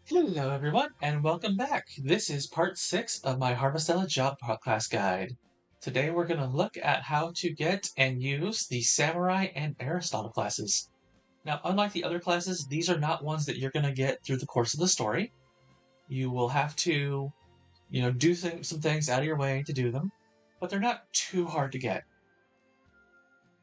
Hello everyone, and welcome back. This is part 6 of my Harvestella job class guide. Today we're going to look at how to get and use the Samurai and Aristotle classes. Now, unlike the other classes, these are not ones that you're going to get through the course of the story. You will have to, do some things out of your way to do them, but they're not too hard to get.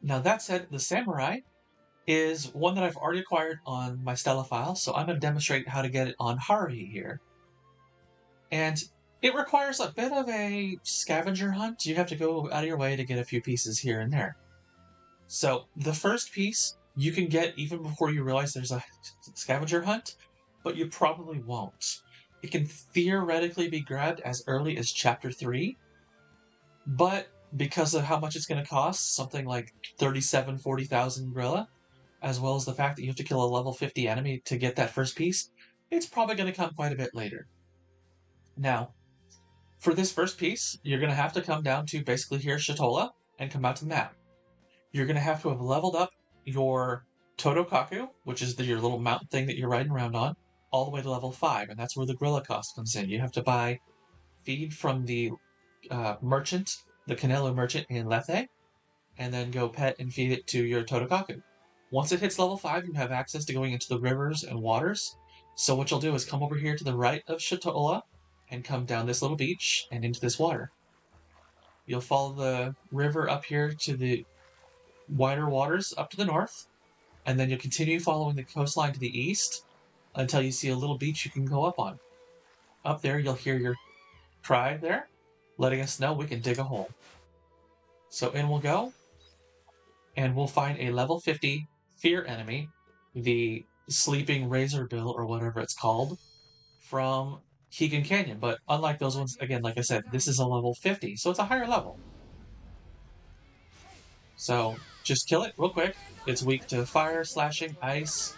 Now, that said, the Samurai is one that I've already acquired on my Stella file, so I'm going to demonstrate how to get it on Hari here. And it requires a bit of a scavenger hunt. You have to go out of your way to get a few pieces here and there. So the first piece you can get even before you realize there's a scavenger hunt, but you probably won't. It can theoretically be grabbed as early as chapter 3, but because of how much it's going to cost, something like 40,000 gorilla, as well as the fact that you have to kill a level 50 enemy to get that first piece, it's probably going to come quite a bit later. Now, for this first piece, you're going to have to come down to basically here, Shatola, and come out to the map. You're going to have to have leveled up your Totokaku, which is your little mountain thing that you're riding around on, all the way to level 5, and that's where the gorilla cost comes in. You have to buy feed from the merchant, the Canelo merchant in Lethe, and then go pet and feed it to your Totokaku. Once it hits level 5, you have access to going into the rivers and waters. So what you'll do is come over here to the right of Shatola, and come down this little beach and into this water. You'll follow the river up here to the wider waters up to the north, and then you'll continue following the coastline to the east until you see a little beach you can go up on. Up there, you'll hear your tribe there, letting us know we can dig a hole. So in we'll go, and we'll find a level 50 fear enemy, the Sleeping Razorbill or whatever it's called, from Keegan Canyon, but unlike those ones, again, like I said, this is a level 50, so it's a higher level. So just kill it real quick. It's weak to fire, slashing, ice.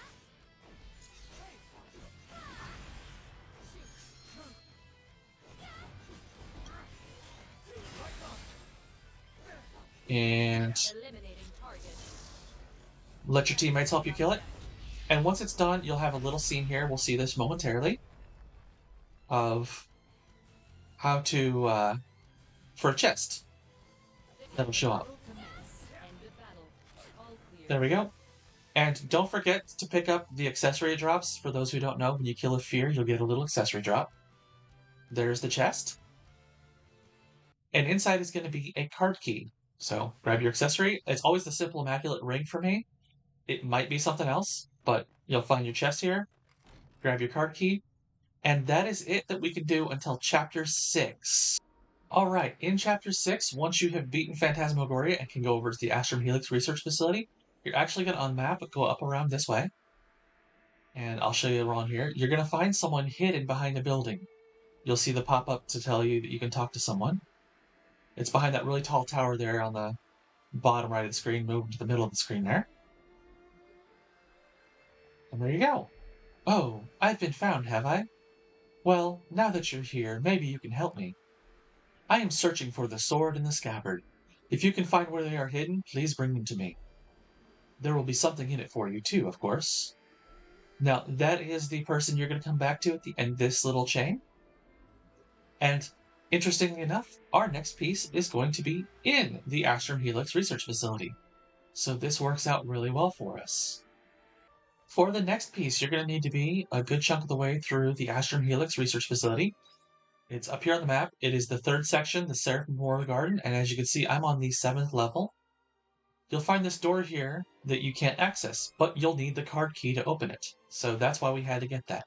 And let your teammates help you kill it. And once it's done, you'll have a little scene here. We'll see this momentarily of how to, for a chest that'll show up. There we go. And don't forget to pick up the accessory drops. For those who don't know, when you kill a fear, you'll get a little accessory drop. There's the chest. And inside is going to be a card key. So grab your accessory. It's always the simple immaculate ring for me. It might be something else, but you'll find your chest here. Grab your card key. And that is it that we can do until chapter 6. Alright, in chapter 6, once you have beaten Phantasmagoria and can go over to the Astrum Helix Research Facility, you're actually going to unmap, go up around this way. And I'll show you around here. You're going to find someone hidden behind a building. You'll see the pop-up to tell you that you can talk to someone. It's behind that really tall tower there on the bottom right of the screen, move to the middle of the screen there. And there you go. Oh, I've been found, have I? Well, now that you're here, maybe you can help me. I am searching for the sword and the scabbard. If you can find where they are hidden, please bring them to me. There will be something in it for you too, of course. Now, that is the person you're going to come back to at the end of this little chain. And interestingly enough, our next piece is going to be in the Astrum Helix Research Facility. So this works out really well for us. For the next piece, you're going to need to be a good chunk of the way through the Astrum Helix Research Facility. It's up here on the map. It is the third section, the Seraphim Memorial Garden, and as you can see, I'm on the 7th level. You'll find this door here that you can't access, but you'll need the card key to open it. So that's why we had to get that.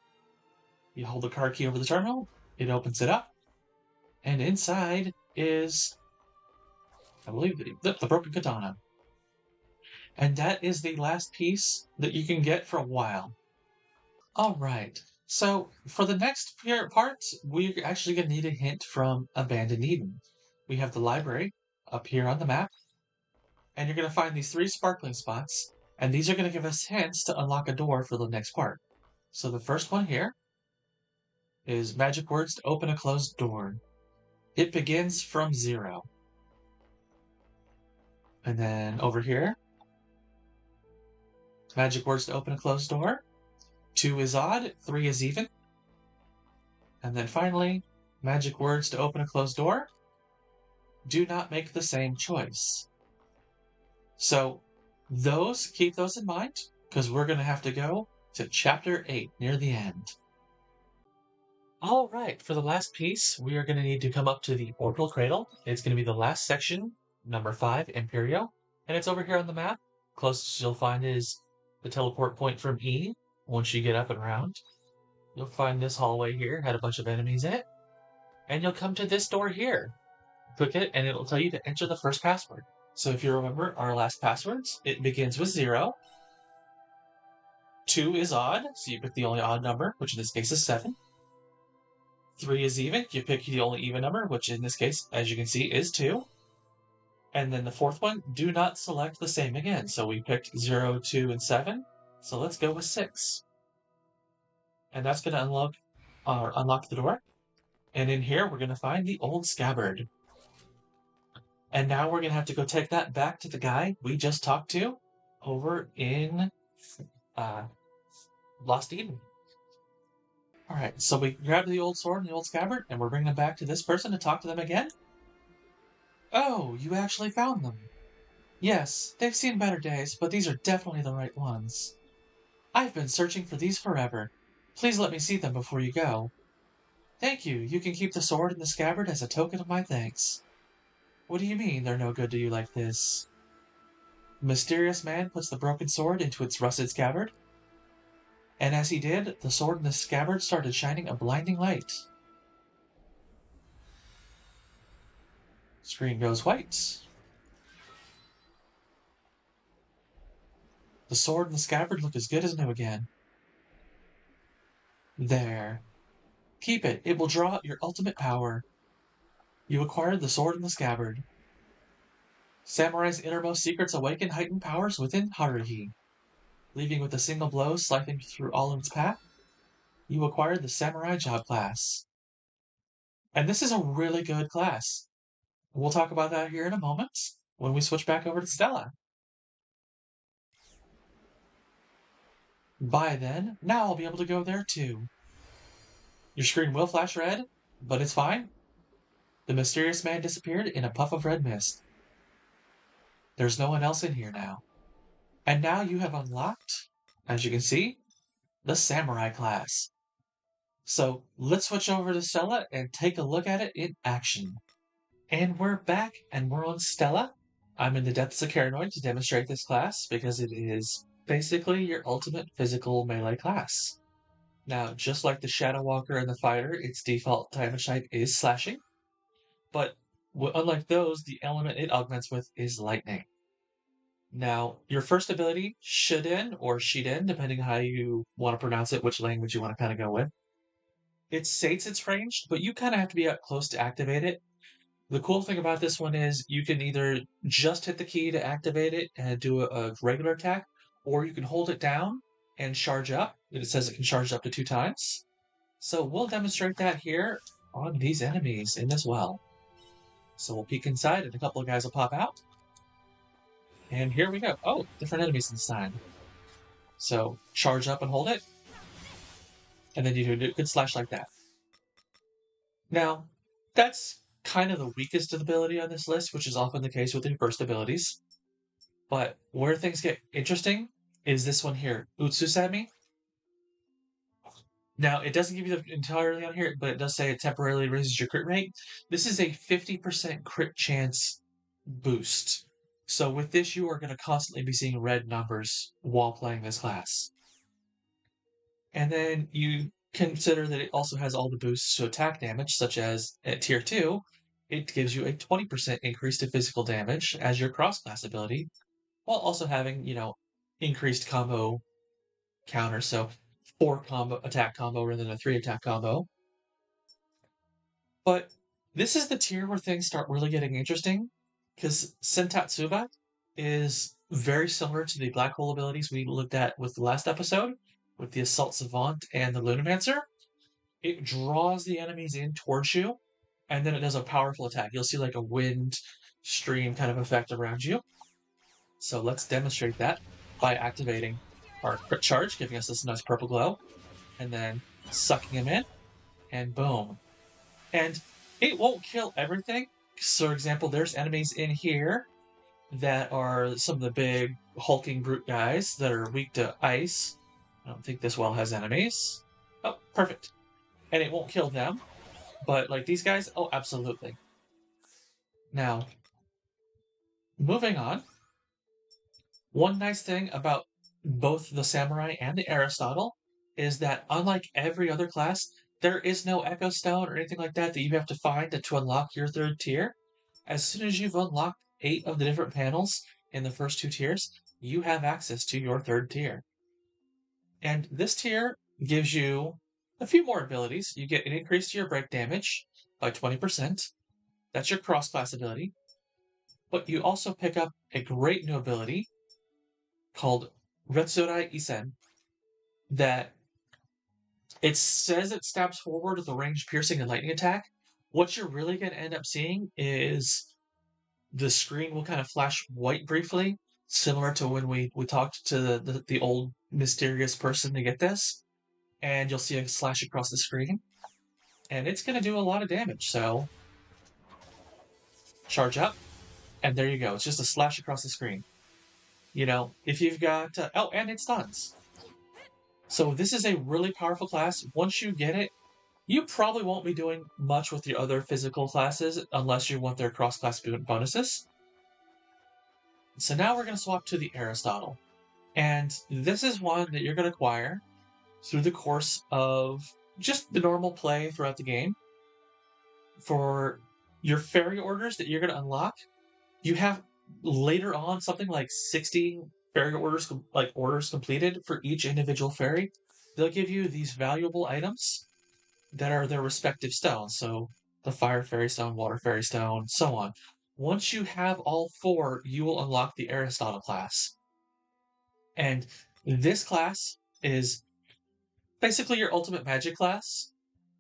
You hold the card key over the terminal, it opens it up, and inside is, I believe, the Broken Katana. And that is the last piece that you can get for a while. Alright, so for the next part, we're actually going to need a hint from Abandoned Eden. We have the library up here on the map, and you're going to find these 3 sparkling spots, and these are going to give us hints to unlock a door for the next part. So the first one here is magic words to open a closed door. It begins from 0. And then over here, magic words to open a closed door. 2 is odd, 3 is even. And then finally, magic words to open a closed door. Do not make the same choice. So keep those in mind, because we're going to have to go to chapter 8 near the end. All right, for the last piece, we are going to need to come up to the orbital cradle. It's going to be the last section, number 5, Imperio, and it's over here on the map. Closest you'll find is the teleport point from E. Once you get up and around, you'll find this hallway here, had a bunch of enemies in it, and you'll come to this door here. Click it, and it'll tell you to enter the first password. So if you remember our last passwords, it begins with 0. 2 is odd, so you pick the only odd number, which in this case is 7. 3 is even, you pick the only even number, which in this case, as you can see, is 2. And then the fourth one, do not select the same again. So we picked 0, 2, and 7. So let's go with 6. And that's going to unlock the door. And in here, we're going to find the old scabbard. And now we're going to have to go take that back to the guy we just talked to over in Lost Eden. All right, so we grabbed the old sword and the old scabbard, and we're bringing them back to this person to talk to them again. Oh, you actually found them. Yes, they've seen better days, but these are definitely the right ones. I've been searching for these forever. Please let me see them before you go. Thank you. You can keep the sword and the scabbard as a token of my thanks. What do you mean they're no good to you like this? The mysterious man puts the broken sword into its rusted scabbard. And as he did, the sword and the scabbard started shining a blinding light. Screen goes white. The sword and the scabbard look as good as new again. There. Keep it. It will draw out your ultimate power. You acquired the sword and the scabbard. Samurai's innermost secrets awaken heightened powers within Haruhi. Leaving with a single blow slicing through all of its path, you acquired the Samurai Job class. And this is a really good class. We'll talk about that here in a moment when we switch back over to Stella. By then, now I'll be able to go there too. Your screen will flash red, but it's fine. The mysterious man disappeared in a puff of red mist. There's no one else in here now. And now you have unlocked, as you can see, the Samurai class. So let's switch over to Stella and take a look at it in action. And we're back, and we're on Stella. I'm in the depths of Caranoid to demonstrate this class because it is basically your ultimate physical melee class. Now, just like the Shadow Walker and the Fighter, its default damage type is slashing, but unlike those, the element it augments with is lightning. Now, your first ability, Shiden or Shiden, depending on how you want to pronounce it, which language you want to kind of go with. It states it's ranged, but you kind of have to be up close to activate it. The cool thing about this one is you can either just hit the key to activate it and do a regular attack, or you can hold it down and charge up. It says it can charge up to 2 times. So we'll demonstrate that here on these enemies in this well. So we'll peek inside and a couple of guys will pop out. And here we go. Oh, different enemies this time. So charge up and hold it. And then you do a good slash like that. Now, that's kind of the weakest ability on this list, which is often the case with your first abilities. But where things get interesting is this one here, Utsusami. Now, it doesn't give you the entirely on here, but it does say it temporarily raises your crit rate. This is a 50% crit chance boost. So with this, you are going to constantly be seeing red numbers while playing this class. And then you consider that it also has all the boosts to attack damage, such as at tier 2, it gives you a 20% increase to physical damage as your cross-class ability, while also having, increased combo counter, so 4 attack combo rather than a 3 attack combo. But this is the tier where things start really getting interesting, because Sentatsuba is very similar to the black hole abilities we looked at with the last episode, with the Assault Savant and the Lunamancer. It draws the enemies in towards you, and then it does a powerful attack. You'll see like a wind stream kind of effect around you. So let's demonstrate that by activating our crit charge, giving us this nice purple glow, and then sucking him in, and boom. And it won't kill everything. So, for example, there's enemies in here that are some of the big hulking brute guys that are weak to ice. I don't think this well has enemies. Oh, perfect. And it won't kill them, but like these guys, oh, absolutely. Now, moving on. One nice thing about both the Samurai and the Aristotle is that unlike every other class, there is no Echo Stone or anything like that that you have to find to unlock your third tier. As soon as you've unlocked 8 of the different panels in the first 2 tiers, you have access to your third tier. And this tier gives you a few more abilities. You get an increase to your break damage by 20%. That's your cross-class ability. But you also pick up a great new ability called Retsurai Isen that it says it stabs forward with a ranged piercing and lightning attack. What you're really going to end up seeing is the screen will kind of flash white briefly, similar to when we talked to the old mysterious person to get this, and you'll see a slash across the screen, and it's going to do a lot of damage. So charge up, and there you go. It's just a slash across the screen. You know, if you've got oh, and it stuns. So this is a really powerful class. Once you get it, you probably won't be doing much with your other physical classes unless you want their cross-class bonuses. So now we're going to swap to the Aristotle. And this is one that you're going to acquire through the course of just the normal play throughout the game. For your fairy orders that you're going to unlock, you have later on something like 60 fairy orders, like orders completed for each individual fairy. They'll give you these valuable items that are their respective stones. So the fire fairy stone, water fairy stone, so on. Once you have all 4, you will unlock the Aristotle class. And this class is basically your ultimate magic class.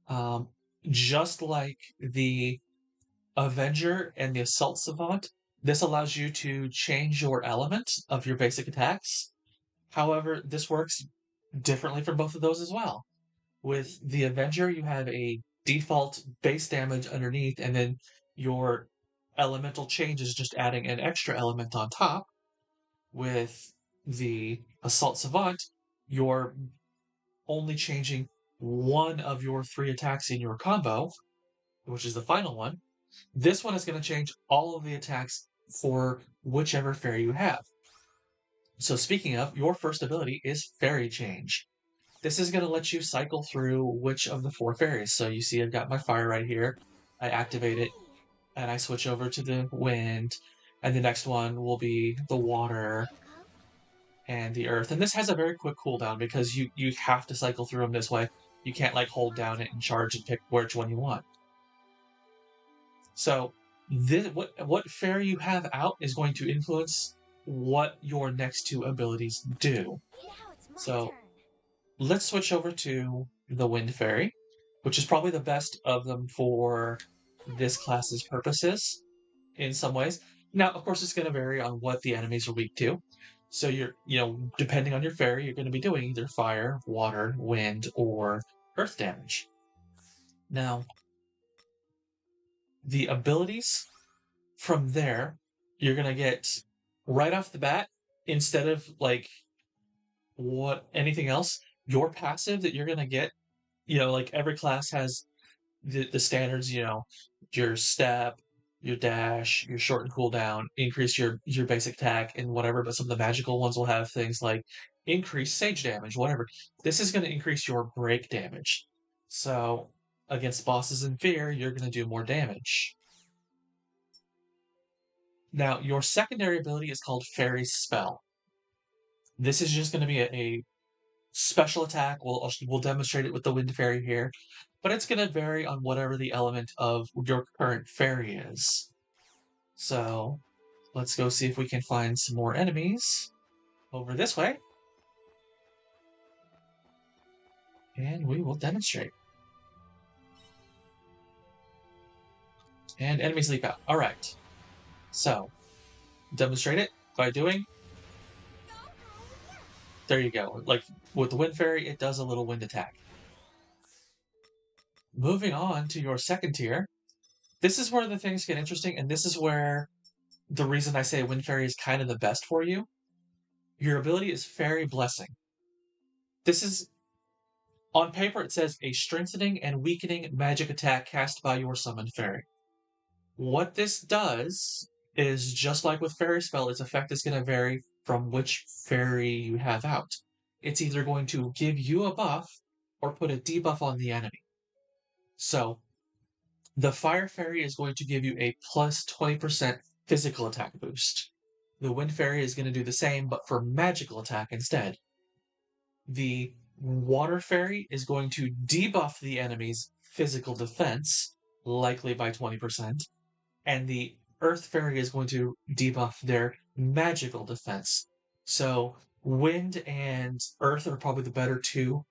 Um, just like the Avenger and the Assault Savant, this allows you to change your element of your basic attacks. However, this works differently for both of those as well. With the Avenger, you have a default base damage underneath, and then your elemental change is just adding an extra element on top. With the Assault Savant, you're only changing one of your 3 attacks in your combo, which is the final one. This one is going to change all of the attacks for whichever fairy you have. So speaking of, your first ability is Fairy Change. This is going to let you cycle through which of the 4 fairies. So you see I've got my fire right here. I activate it, and I switch over to the wind, and the next one will be the water and the earth. And this has a very quick cooldown because you have to cycle through them this way. You can't like hold down it and charge and pick which one you want. So this, what fairy you have out is going to influence what your next 2 abilities do. So let's switch over to the Wind Fairy, which is probably the best of them for this class's purposes in some ways. Now, of course, it's going to vary on what the enemies are weak to. So depending on your fairy, you're going to be doing either fire, water, wind, or earth damage. Now, the abilities from there, you're going to get right off the bat, instead of like anything else, your passive that you're going to get, like every class has the standards, your step, your dash, your short and cooldown, increase your basic attack and whatever, but some of the magical ones will have things like increase sage damage, whatever. This is going to increase your break damage. So against bosses in fear, you're going to do more damage. Now, your secondary ability is called Fairy Spell. This is just going to be a special attack. We'll demonstrate it with the Wind Fairy here, but it's going to vary on whatever the element of your current fairy is. So let's go see if we can find some more enemies over this way, and we will demonstrate. And enemies leap out. All right. So demonstrate it by doing. There you go. Like with the Wind Fairy, it does a little wind attack. Moving on to your second tier, this is where the things get interesting, and this is where the reason I say Wind Fairy is kind of the best for you. Your ability is Fairy Blessing. This is, on paper, it says a strengthening and weakening magic attack cast by your summoned fairy. What this does is, just like with Fairy Spell, its effect is going to vary from which fairy you have out. It's either going to give you a buff or put a debuff on the enemy. So, the Fire Fairy is going to give you a plus 20% physical attack boost. The Wind Fairy is going to do the same, but for magical attack instead. The Water Fairy is going to debuff the enemy's physical defense, likely by 20%, and the Earth Fairy is going to debuff their magical defense. So, Wind and Earth are probably the better two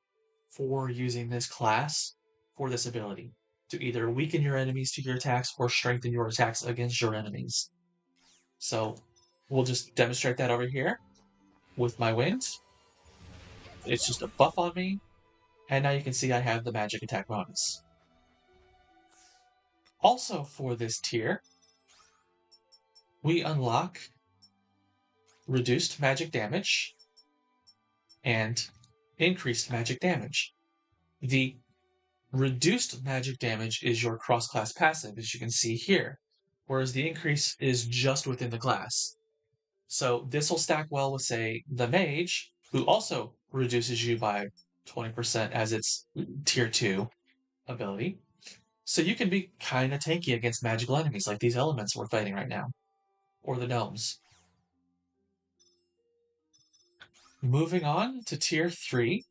for using this class for this ability, to either weaken your enemies to your attacks or strengthen your attacks against your enemies. So we'll just demonstrate that over here with my Wind. It's just a buff on me, and now you can see I have the magic attack bonus. Also for this tier, we unlock reduced magic damage and increased magic damage. The reduced magic damage is your cross-class passive, as you can see here, whereas the increase is just within the class. So this will stack well with, say, the Mage, who also reduces you by 20% as its tier 2 ability. So you can be kind of tanky against magical enemies like these elements we're fighting right now, or the gnomes. Moving on to tier 3,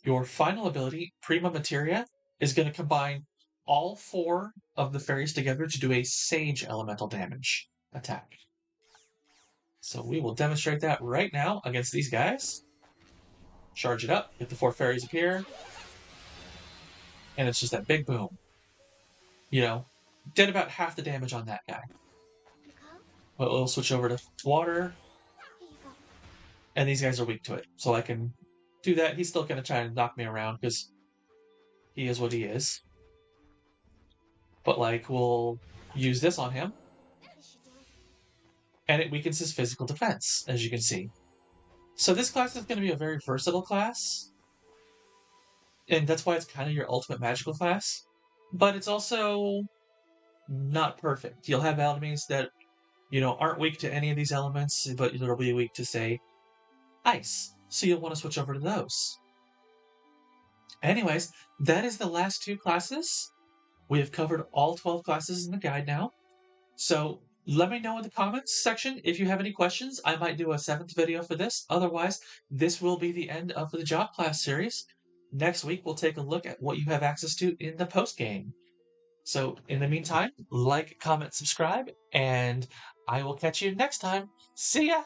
your final ability, Prima Materia, is going to combine all 4 of the fairies together to do a Sage elemental damage attack. So we will demonstrate that right now against these guys. Charge it up, get the 4 fairies appear, and it's just that big boom. Did about half the damage on that guy. But we'll switch over to water, and these guys are weak to it. So I can do that. He's still going to try to knock me around because he is what he is. But, we'll use this on him, and it weakens his physical defense, as you can see. So this class is going to be a very versatile class, and that's why it's kind of your ultimate magical class. But it's also not perfect. You'll have enemies that, aren't weak to any of these elements, but they'll be weak to, say, ice. So you'll want to switch over to those. Anyways, that is the last 2 classes. We have covered all 12 classes in the guide now. So let me know in the comments section if you have any questions. I might do a 7th video for this. Otherwise, this will be the end of the job class series. Next week, we'll take a look at what you have access to in the post-game. So in the meantime, like, comment, subscribe, and I will catch you next time. See ya!